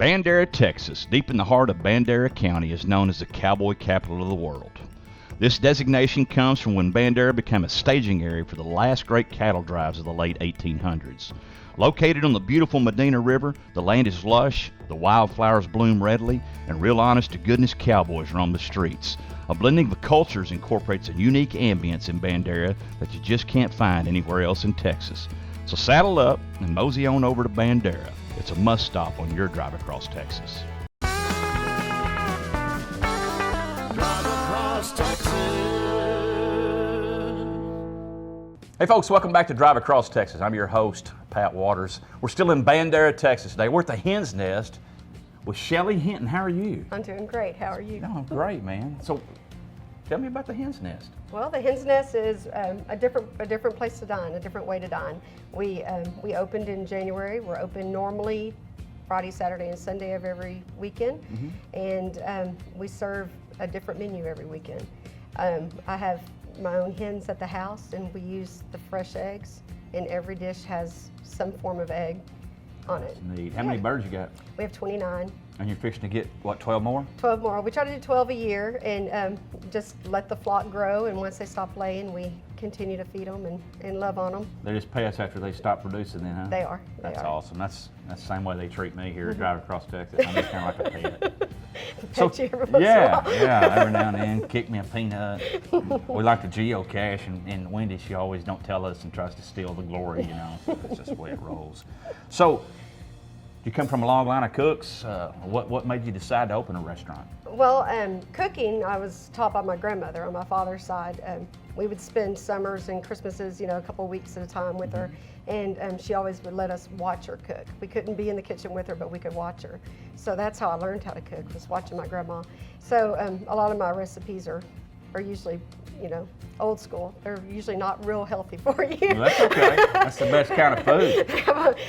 Bandera, Texas, deep in the heart of Bandera County, is known as the cowboy capital of the world. This designation comes from when Bandera became a staging area for the last great cattle drives of the late 1800s. Located on the beautiful Medina River, the land is lush, the wildflowers bloom readily, and real honest-to-goodness cowboys roam the streets. A blending of cultures incorporates a unique ambience in Bandera that you just can't find anywhere else in Texas. So saddle up and mosey on over to Bandera. It's a must-stop on your drive across Texas. Hey folks, welcome back to Drive Across Texas. I'm your host, Pat Waters. We're still in Bandera, Texas today. We're at the Hen's Nest with Sheli Hinton. How are you? I'm doing great. How are you? No, I'm great, man. So, tell me about the Hen's Nest. Well, the Hen's Nest is a different place to dine, a different way to dine. We opened in January. We're open normally Friday, Saturday, and Sunday of every weekend, and we serve a different menu every weekend. I have my own hens at the house, and we use the fresh eggs, and every dish has some form of egg on it. Neat. How many birds you got? We have 29. And you're fixing to get, what, 12 more? 12 more. We try to do 12 a year and just let the flock grow, and once they stop laying, we continue to feed them and love on them. They're just pets after they stop producing then, huh? They are. That's awesome. That's the same way they treat me here at Drive Across Texas. I'm just kind of like a pet. So, yeah, every now and then, kick me a peanut. We like to geocache, and Wendy, she always don't tell us and tries to steal the glory, you know. It's just the way it rolls. So, you come from a long line of cooks. What made you decide to open a restaurant? Well, cooking, I was taught by my grandmother on my father's side. We would spend summers and Christmases, a couple of weeks at a time with her, and she always would let us watch her cook. We couldn't be in the kitchen with her, but we could watch her. So that's how I learned how to cook, was watching my grandma. So a lot of my recipes are usually, old school. They're usually not real healthy for you. Well, that's okay. That's the best kind of food.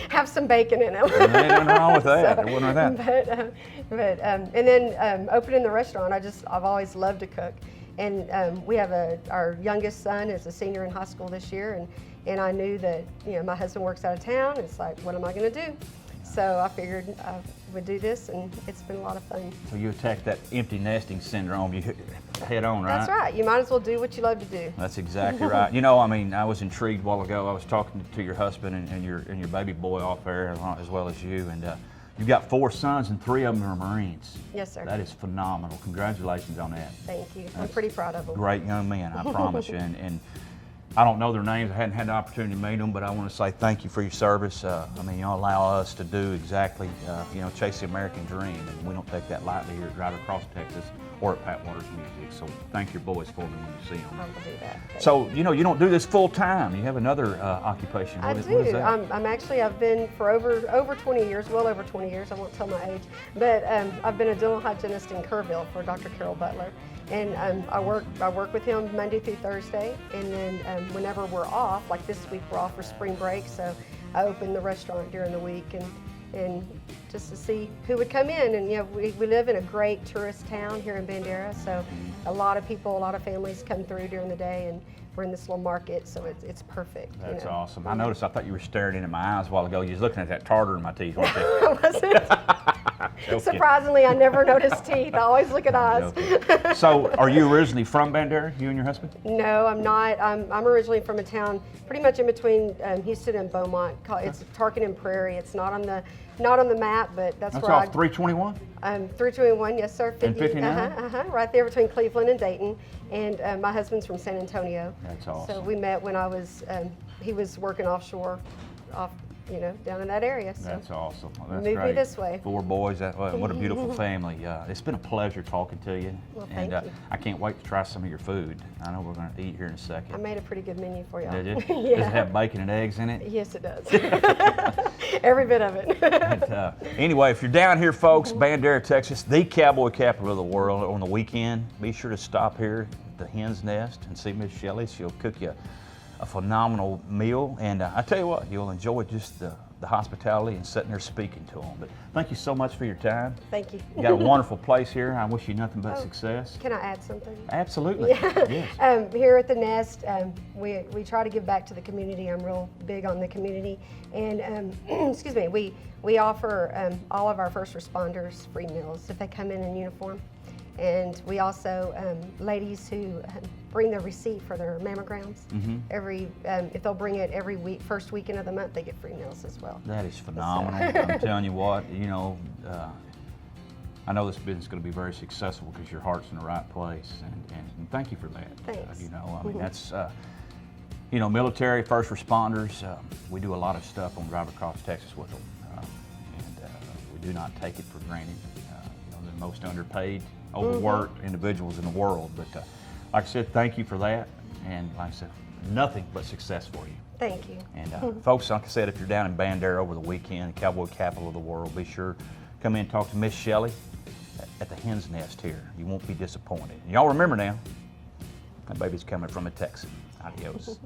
have some bacon in them. There ain't nothing wrong with that. There wasn't that. And then opening the restaurant, I've always loved to cook. And we have our youngest son is a senior in high school this year, and I knew that my husband works out of town. It's like, what am I going to do? So I figured I would do this, and it's been a lot of fun. So you attacked that empty nesting syndrome head on, right? That's right. You might as well do what you love to do. That's exactly right. I was intrigued a while ago. I was talking to your husband and your baby boy off there, as well as you, and you've got 4 sons, and 3 of them are Marines. Yes, sir. That is phenomenal. Congratulations on that. Thank you. I'm pretty proud of them. Great young men, I promise you. And I don't know their names. I hadn't had the opportunity to meet them, but I want to say thank you for your service. You allow us to do exactly, chase the American dream, and we don't take that lightly here at Drive Across Texas or at Pat Waters Music. So thank your boys for me when you see them. I will do that. So, you don't do this full time. You have another occupation. I do. What is that? I've been for over 20 years, well over 20 years. I won't tell my age, but I've been a dental hygienist in Kerrville for Dr. Carol Butler. And I work with him Monday through Thursday, and then whenever we're off, like this week we're off for spring break, so I open the restaurant during the week and just to see who would come in. And we live in a great tourist town here in Bandera, so a lot of people, a lot of families come through during the day, and we're in this little market, so it's perfect. That's awesome. I noticed, I thought you were staring into my eyes a while ago. You was looking at that tartar in my teeth, weren't you? Was it? Surprisingly, I never noticed teeth. I always look at eyes. So, are you originally from Bandera, you and your husband? No, I'm not. I'm originally from a town pretty much in between Houston and Beaumont. It's Tarkin and Prairie. It's not on the map, but that's where off 321? 321, yes, sir. 50, and 59? Right there between Cleveland and Dayton. And my husband's from San Antonio. That's awesome. So we met when he was working offshore, down in that area. So that's awesome. Well, that's moved great. me this way. 4 boys. What a beautiful family. It's been a pleasure talking to you. Well, thank you. I can't wait to try some of your food. I know we're going to eat here in a second. I made a pretty good menu for y'all. Did you? Yeah. Does it have bacon and eggs in it? Yes, it does. Every bit of it. Anyway, if you're down here, folks, Bandera, Texas, the cowboy capital of the world, on the weekend, be sure to stop here at the Hen's Nest and see Miss Sheli. She'll cook you a phenomenal meal, and I tell you what, you'll enjoy just the the hospitality and sitting there speaking to them. But thank you so much for your time. Thank you. You got a wonderful place here. I wish you nothing but Oh, success. Can I add something? Absolutely. Yeah. Yes. Here at the Nest, we try to give back to the community. I'm real big on the community. And excuse me, we offer all of our first responders free meals if they come in uniform. And we also, ladies who bring their receipt for their mammograms, if they'll bring it every week, first weekend of the month, they get free meals as well. That is phenomenal. I'm telling you what, you know, I know this business is going to be very successful because your heart's in the right place, and thank you for that. Thanks. You know, I mean, that's, you know, military, first responders, we do a lot of stuff on Drive Across Texas with them, and we do not take it for granted. You know, they're the most underpaid, overworked individuals in the world, but like I said, thank you for that, and like I said, nothing but success for you. Thank you. And folks, like I said, if you're down in Bandera over the weekend, cowboy capital of the world, be sure come in and talk to Miss Shelley at the Hen's Nest here. You won't be disappointed. And y'all remember now, that baby's coming from a Texan. Adios.